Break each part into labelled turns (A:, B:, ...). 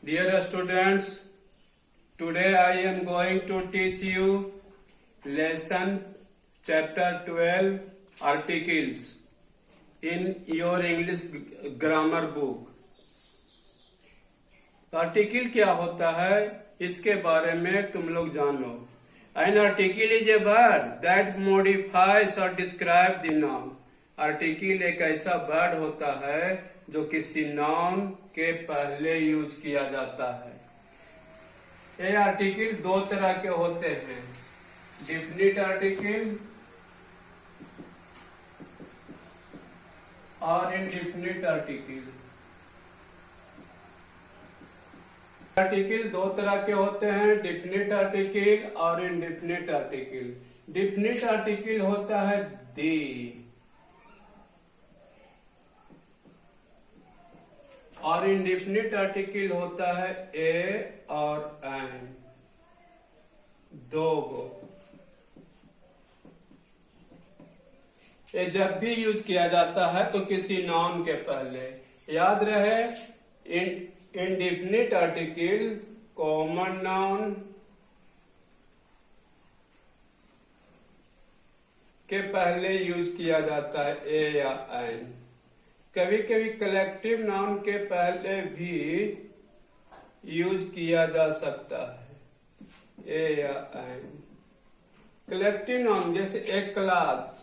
A: Dear students, today I am going to teach you lesson chapter 12 articles in your English grammar book. Article क्या होता है इसके बारे में तुम लोग जानो. An article is a word that modifies or describes the noun. Article एक ऐसा वर्ड होता है जो किसी नाउन के पहले यूज किया जाता है. ये आर्टिकल दो तरह के होते हैं, डिफिनिट आर्टिकल और इनडिफिनिट आर्टिकल. आर्टिकल दो तरह के होते हैं, डिफिनिट आर्टिकल और इनडिफिनिट आर्टिकल. डिफिनिट आर्टिकल होता है दी और इनडिफिनिट आर्टिकल होता है ए और एन, दो गो. ये जब भी यूज किया जाता है तो किसी नाउन के पहले. याद रहे, इनडिफिनिट आर्टिकल कॉमन नाउन के पहले यूज किया जाता है ए या एन. कभी कभी कलेक्टिव नाउन के पहले भी यूज किया जा सकता है ए या एन. कलेक्टिव नाउन जैसे एक क्लास,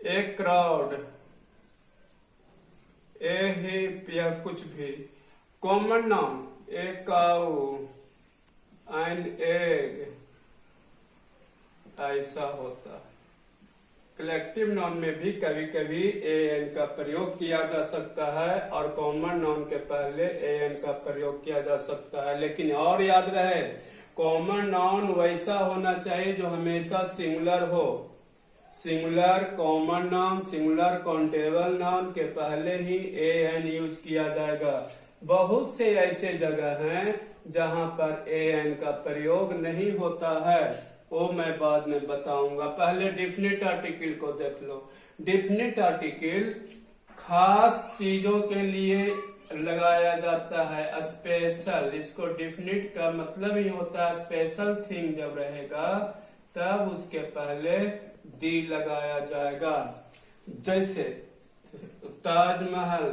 A: एक क्राउड, ए हिप या कुछ भी. Common noun A cow, an egg, ऐसा होता है. कलेक्टिव नाउन में भी कभी कभी ए एन का प्रयोग किया जा सकता है और कॉमन नाउन के पहले ए एन का प्रयोग किया जा सकता है. लेकिन और याद रहे, कॉमन नाउन वैसा होना चाहिए जो हमेशा सिंगुलर हो. Singular common noun, singular countable noun के पहले ही ए एन यूज किया जाएगा. बहुत से ऐसे जगह हैं जहां पर ए एन का प्रयोग नहीं होता है, वो मैं बाद में बताऊंगा. पहले डिफिनिट आर्टिकल को देख लो. डिफिनिट आर्टिकल खास चीजों के लिए लगाया जाता है, स्पेशल. इसको डिफिनिट का मतलब ही होता है स्पेशल थिंग. जब रहेगा तब उसके पहले दी लगाया जाएगा. जैसे ताजमहल,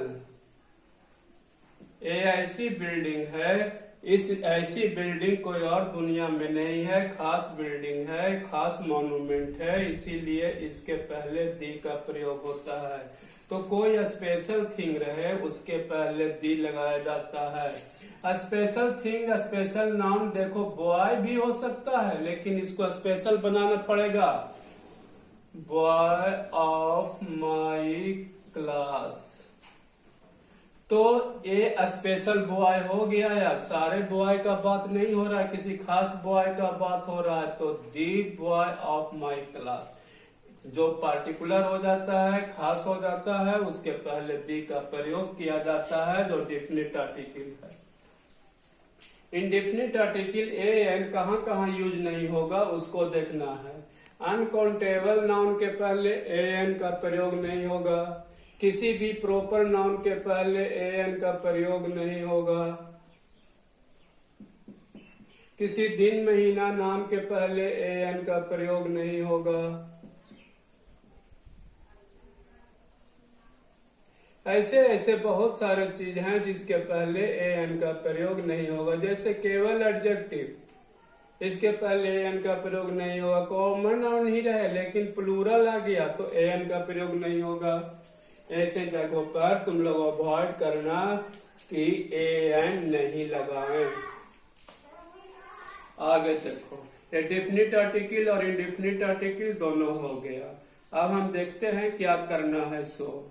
A: ये ऐसी बिल्डिंग है, इस ऐसी बिल्डिंग कोई और दुनिया में नहीं है, खास बिल्डिंग है, खास मॉन्यूमेंट है, इसीलिए इसके पहले दी का प्रयोग होता है. तो कोई स्पेशल थिंग रहे उसके पहले दी लगाया जाता है. स्पेशल थिंग, स्पेशल नाउन देखो, बॉय भी हो सकता है लेकिन इसको स्पेशल बनाना पड़ेगा. बॉय ऑफ माई क्लास, तो ये स्पेशल बॉय हो गया है. अब सारे बॉय का बात नहीं हो रहा है, किसी खास बॉय का बात हो रहा है. तो दी बॉय ऑफ माई क्लास जो पार्टिकुलर हो जाता है, खास हो जाता है, उसके पहले दी का प्रयोग किया जाता है, जो डिफिनिट आर्टिकल है. इनडिफिनिट आर्टिकल ए एन कहाँ कहाँ यूज नहीं होगा उसको देखना है. अनकाउंटेबल नाउन के पहले ए एन का प्रयोग नहीं होगा. किसी भी प्रॉपर नाउन के पहले ए एन का प्रयोग नहीं होगा. किसी दिन महीना नाम के पहले ए एन का प्रयोग नहीं होगा. ऐसे ऐसे बहुत सारे चीज हैं जिसके पहले ए एन का प्रयोग नहीं होगा. जैसे केवल एडजेक्टिव, इसके पहले ए एन का प्रयोग नहीं होगा. कॉमन नाउन ही रहे लेकिन प्लूरल आ गया तो ए एन का प्रयोग नहीं होगा. ऐसे जगहों पर तुम लोग अवॉइड करना कि ए एन नहीं लगाएं. आगे देखो, ये डिफिनिट आर्टिकल और इनडिफिनिट आर्टिकल दोनों हो गया. अब हम देखते हैं क्या करना है. So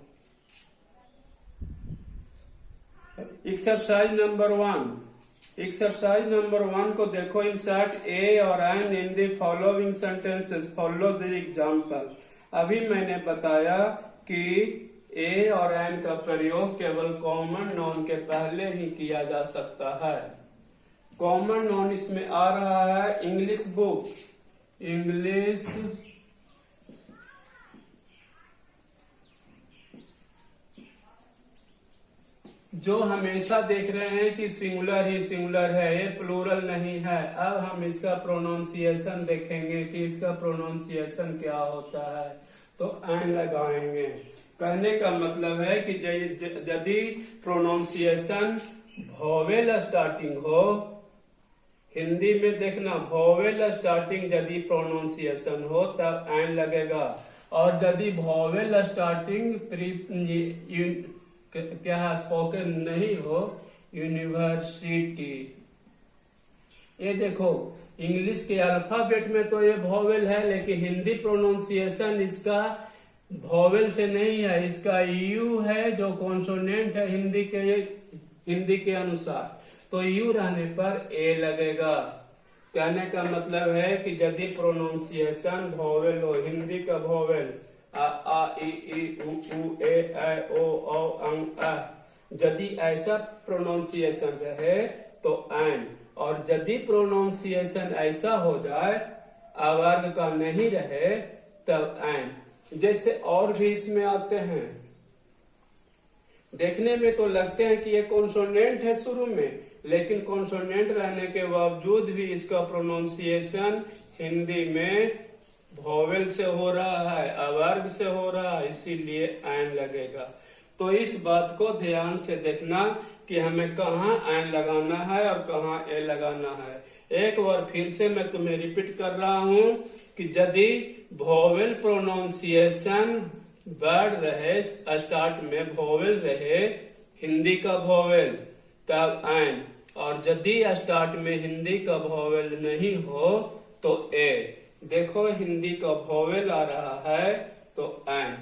A: exercise number 1. Exercise number 1 को देखो. इंसर्ट ए और an in the following sentences, follow the example. अभी मैंने बताया कि ए और एन का प्रयोग केवल कॉमन नाउन के पहले ही किया जा सकता है. कॉमन नाउन इसमें आ रहा है इंग्लिश बुक, इंग्लिश जो हमेशा देख रहे हैं कि सिंगुलर ही सिंगुलर है, ये प्लूरल नहीं है। अब हम इसका प्रोनाउंसिएशन देखेंगे कि इसका प्रोनाउंसिएशन क्या होता है। तो एन लगाएंगे। कहने का मतलब है कि यदि प्रोनाउंसिएशन वोवेल स्टार्टिंग हो, हिंदी में देखना, वोवेल स्टार्टिंग यदि प्रोनाउंसिएशन हो तब एन लगेगा, और यदि वोवेल स्टार्टिंग क्या स्पोकन नहीं हो, यूनिवर्सिटी। ये देखो इंग्लिश के अल्फाबेट में तो ये वोवेल है, लेकिन हिंदी प्रोनाउंसिएशन इसका वोवेल से नहीं है, इसका यू है जो कॉन्सोनेंट है हिंदी के अनुसार। तो यू रहने पर ए लगेगा। कहने का मतलब है कि यदि प्रोनाउंसिएशन वोवेल हो, हिंदी का वोवेल आ ई उ ए ओ अंग अ, यदि ऐसा प्रोनाउंसिएशन रहे तो एन, और यदि प्रोनाउंसिएशन ऐसा हो जाए अवर्ग का नहीं रहे तब एन। जैसे और भी इसमें आते हैं, देखने में तो लगते हैं कि ये कॉन्सोनेंट है शुरू में, लेकिन कॉन्सोनेंट रहने के बावजूद भी इसका प्रोनाउंसिएशन हिंदी में वोवेल से हो रहा है, अवर्ग से हो रहा है, इसीलिए एन लगेगा। तो इस बात को ध्यान से देखना कि हमें कहाँ एन लगाना है और कहाँ ए लगाना है। एक बार फिर से मैं तुम्हें रिपीट कर रहा हूँ कि यदि वोवेल प्रोनाउंसिएशन वर्ड रहे, स्टार्ट में वोवेल रहे, हिंदी का वोवेल, तब एन, और यदि स्टार्ट में हिंदी का वोवेल नहीं हो तो ए। देखो हिंदी का वोवेल आ रहा है तो एन,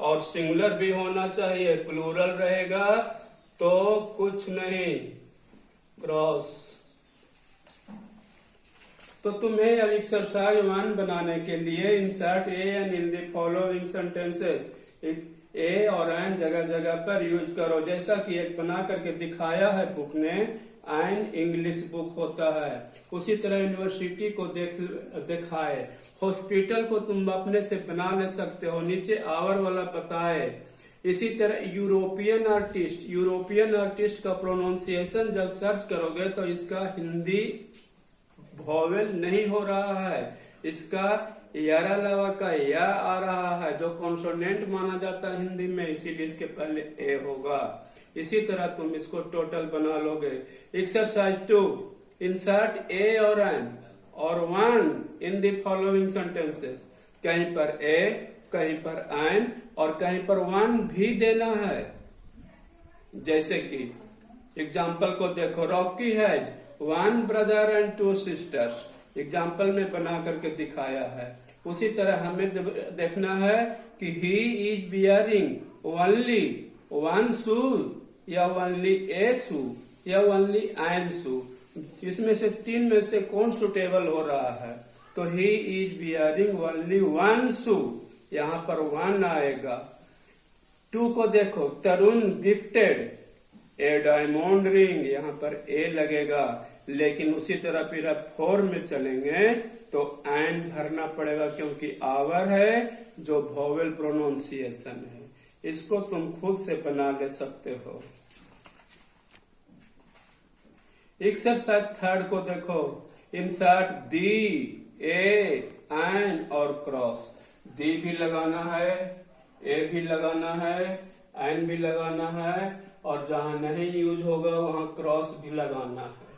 A: और सिंगुलर भी होना चाहिए, प्लूरल रहेगा तो कुछ नहीं, क्रॉस। तो तुम्हें अब एक्सरसाइज 1 बनाने के लिए insert a an in the following sentences, a और एन जगह जगह पर यूज करो। जैसा कि एक बना करके दिखाया है बुक ने, एन इंग्लिश बुक होता है, उसी तरह यूनिवर्सिटी को दिखाए। हॉस्पिटल को तुम अपने से बना ले सकते हो, नीचे आवर वाला बताए। इसी तरह यूरोपियन आर्टिस्ट का प्रोनाउंसिएशन जब सर्च करोगे तो इसका हिंदी वोवेल नहीं हो रहा है, इसका यारा लवा का या आ रहा है जो कॉन्सोनेंट माना जाता है हिंदी में, इसीलिए इसके पहले ए होगा। इसी तरह तुम इसको टोटल बना लोगे। एक्सरसाइज 2, इंसर्ट ए और एन और 1 इन द फॉलोइंग सेंटेंसेस। कहीं पर ए, कहीं पर एन और कहीं पर 1 भी देना है। जैसे कि एग्जाम्पल को देखो, Rocky has 1 brother and 2 sisters, example में बना करके दिखाया है। उसी तरह हमें देखना है कि ही इज बियरिंग ओनली 1 शू या ओनली ए शू या ओनली एन शू, इसमें से 3 में से कौन सुटेबल हो रहा है। तो ही इज बियरिंग ओनली 1 शू, यहाँ पर 1 आएगा। 2 को देखो, तरुण गिफ्टेड ए डायमंड रिंग, यहाँ पर ए लगेगा। लेकिन उसी तरह फिर अब 4 में चलेंगे तो एन भरना पड़ेगा, क्योंकि आवर है जो वोवेल प्रोनाउंसिएशन है। इसको तुम खुद से बना ले सकते हो। एक्सरसाइज 3 को देखो, इंसर्ट दी, ए, एन और क्रॉस। दी भी लगाना है, ए भी लगाना है, एन भी लगाना है, और जहां नहीं यूज होगा वहां क्रॉस भी लगाना है।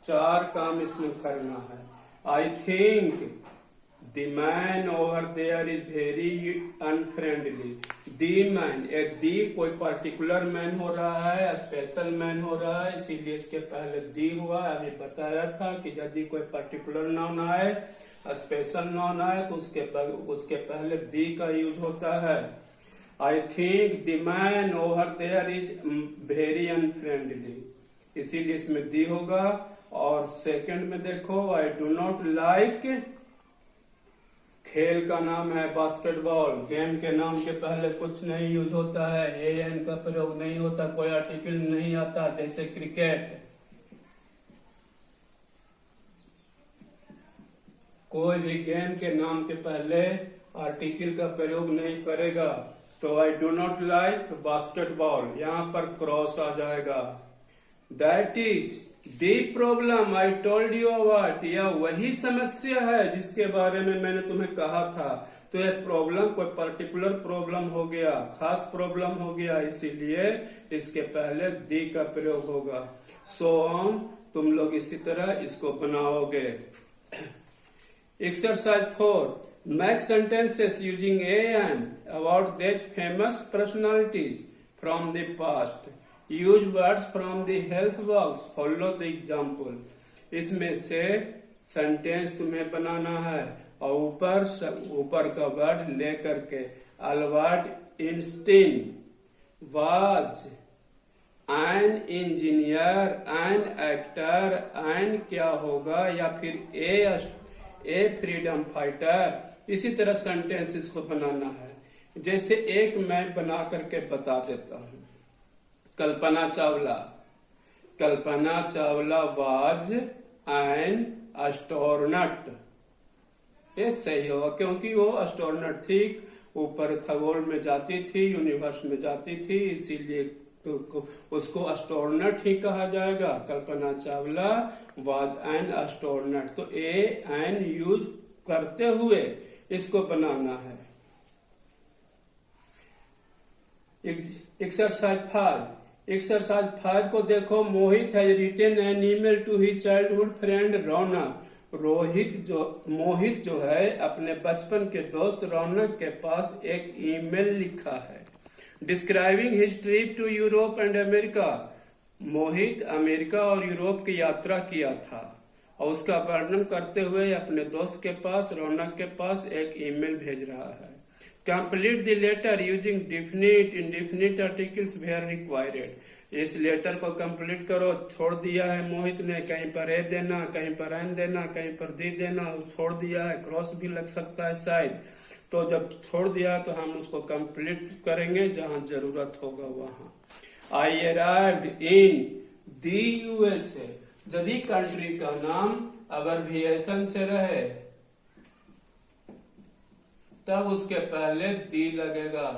A: 4 काम इसमें करना है। I think the man over there is very unfriendly. The man, एक दी कोई पर्टिकुलर मैन हो रहा है, स्पेशल मैन हो रहा है, इसीलिए इसके पहले दी हुआ। अभी बताया था कि यदि कोई पर्टिकुलर नाउन आए, स्पेशल नाउन आए, तो उसके पहले दी का यूज होता है। I think the man over there is very unfriendly, इसीलिए इसमें दी होगा। और सेकंड में देखो, आई डू नॉट लाइक, खेल का नाम है बास्केटबॉल, गेम के नाम के पहले कुछ नहीं यूज होता है, ए एन का प्रयोग नहीं होता, कोई आर्टिकल नहीं आता। जैसे क्रिकेट, कोई भी गेम के नाम के पहले आर्टिकल का प्रयोग नहीं करेगा। तो I do not like basketball, यहाँ पर क्रॉस आ जाएगा। That is the problem I told you about, यह वही समस्या है जिसके बारे में मैंने तुम्हें कहा था। तो यह प्रॉब्लम कोई पर्टिकुलर प्रॉब्लम हो गया, खास प्रॉब्लम हो गया, इसीलिए इसके पहले दी का प्रयोग होगा। सो ऑन, तुम लोग इसी तरह इसको बनाओगे। Exercise 4, make sentences using A and about that famous personalities from the past. Use words from the help box, follow the example. इसमें से सेंटेंस तुम्हें बनाना है और ऊपर का वर्ड लेकर के। Albert Einstein was an engineer, an actor, an क्या होगा, या फिर ए फ्रीडम फाइटर। इसी तरह सेंटेंस इसको बनाना है। जैसे एक मैं बना करके बता देता हूं। Kalpana Chawla was an astronaut. ये सही होगा क्योंकि वो एस्ट्रोनॉट थी, ऊपर खगोल में जाती थी, यूनिवर्स में जाती थी, इसीलिए तो उसको एस्ट्रोनॉट ही कहा जाएगा। Kalpana Chawla was an astronaut. तो ए एन यूज करते हुए इसको बनाना है। एक्सरसाइज 5 को देखो। Mohit has written an email to his childhood friend Raunak. Mohit जो है अपने बचपन के दोस्त रौनक के पास एक ईमेल लिखा है। Describing his trip to Europe and America. Mohit America और यूरोप की यात्रा किया था और उसका वर्णन करते हुए अपने दोस्त के पास रौनक के पास एक ईमेल भेज रहा है। Complete the letter using definite indefinite articles where required. इस लेटर को कंप्लीट करो। छोड़ दिया है मोहित ने, कहीं पर ए देना, कहीं पर एन देना, कहीं पर दी देना, छोड़ दिया है, क्रॉस भी लग सकता है शायद। तो जब छोड़ दिया तो हम उसको कंप्लीट करेंगे जहां जरूरत होगा वहां। आई अराइव्ड इन दी यूएसए। यदि कंट्री का नाम अब्रिविएशन से रहे तब उसके पहले दी लगेगा,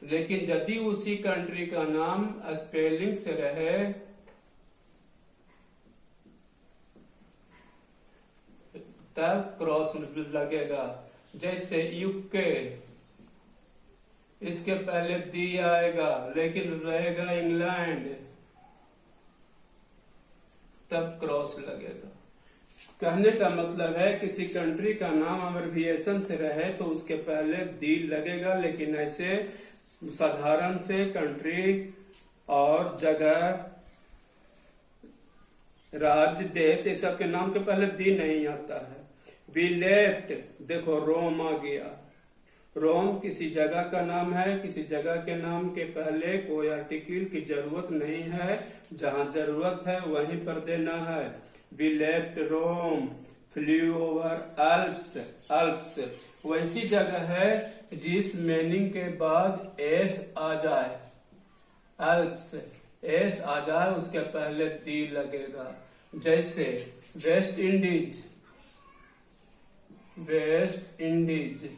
A: लेकिन यदि उसी कंट्री का नाम स्पेलिंग से रहे तब क्रॉस लगेगा। जैसे यूके, इसके पहले दी आएगा लेकिन रहेगा इंग्लैंड, तब क्रॉस लगेगा। कहने का मतलब है किसी कंट्री का नाम अब्रिविएशन से रहे तो उसके पहले दी लगेगा, लेकिन ऐसे साधारण से कंट्री और जगह, राज्य, देश, ये सब के नाम के पहले दी नहीं आता है। वी लेफ्ट, देखो रोम आ गया। रोम किसी जगह का नाम है, किसी जगह के नाम के पहले कोई आर्टिकल की जरूरत नहीं है, जहां जरूरत है वहीं पर देना है। We left Rome, flew over Alps वैसी जगह है जिस मीनिंग के बाद एस आ जाए, अल्प्स एस आ जाए उसके पहले दी लगेगा। जैसे वेस्ट इंडीज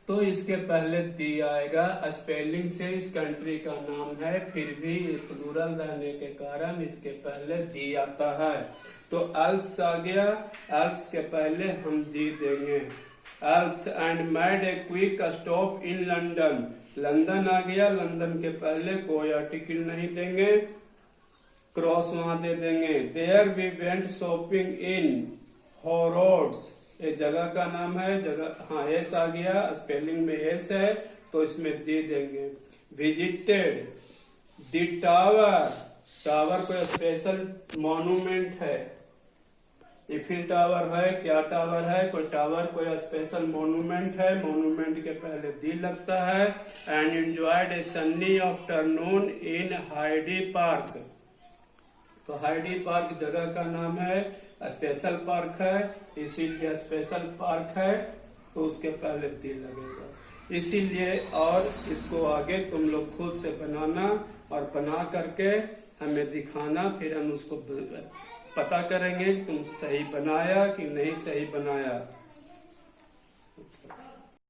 A: तो इसके पहले दी आएगा। स्पेलिंग से इस कंट्री का नाम है, फिर भी प्लूरल रहने के कारण इसके पहले दी आता है। तो अल्प्स आ गया, अल्प्स के पहले हम दी देंगे। Alps and made a quick stop in London. London आ गया, लंदन के पहले कोई आर्टिकल नहीं देंगे, क्रॉस वहां दे देंगे। देयर वी वेंट शॉपिंग इन हॉरोड्स, ये जगह का नाम है, जगह, हाँ एस आ गया, स्पेलिंग में एस है तो इसमें दे देंगे। विजिटेड द टावर, टावर कोई स्पेशल मॉन्यूमेंट है, इफिल टावर है, क्या टावर है, कोई टावर कोई स्पेशल मॉन्यूमेंट है, मॉन्यूमेंट के पहले दी लगता है। And enjoyed A Sunny afternoon in Heidi park, तो हाइडी पार्क जगह का नाम है, स्पेशल पार्क है, इसीलिए स्पेशल पार्क है तो उसके पहले दी लगेगा। इसीलिए और इसको आगे तुम लोग खुद से बनाना और बना करके हमें दिखाना, फिर हम उसको पता करेंगे तुम सही बनाया कि नहीं सही बनाया।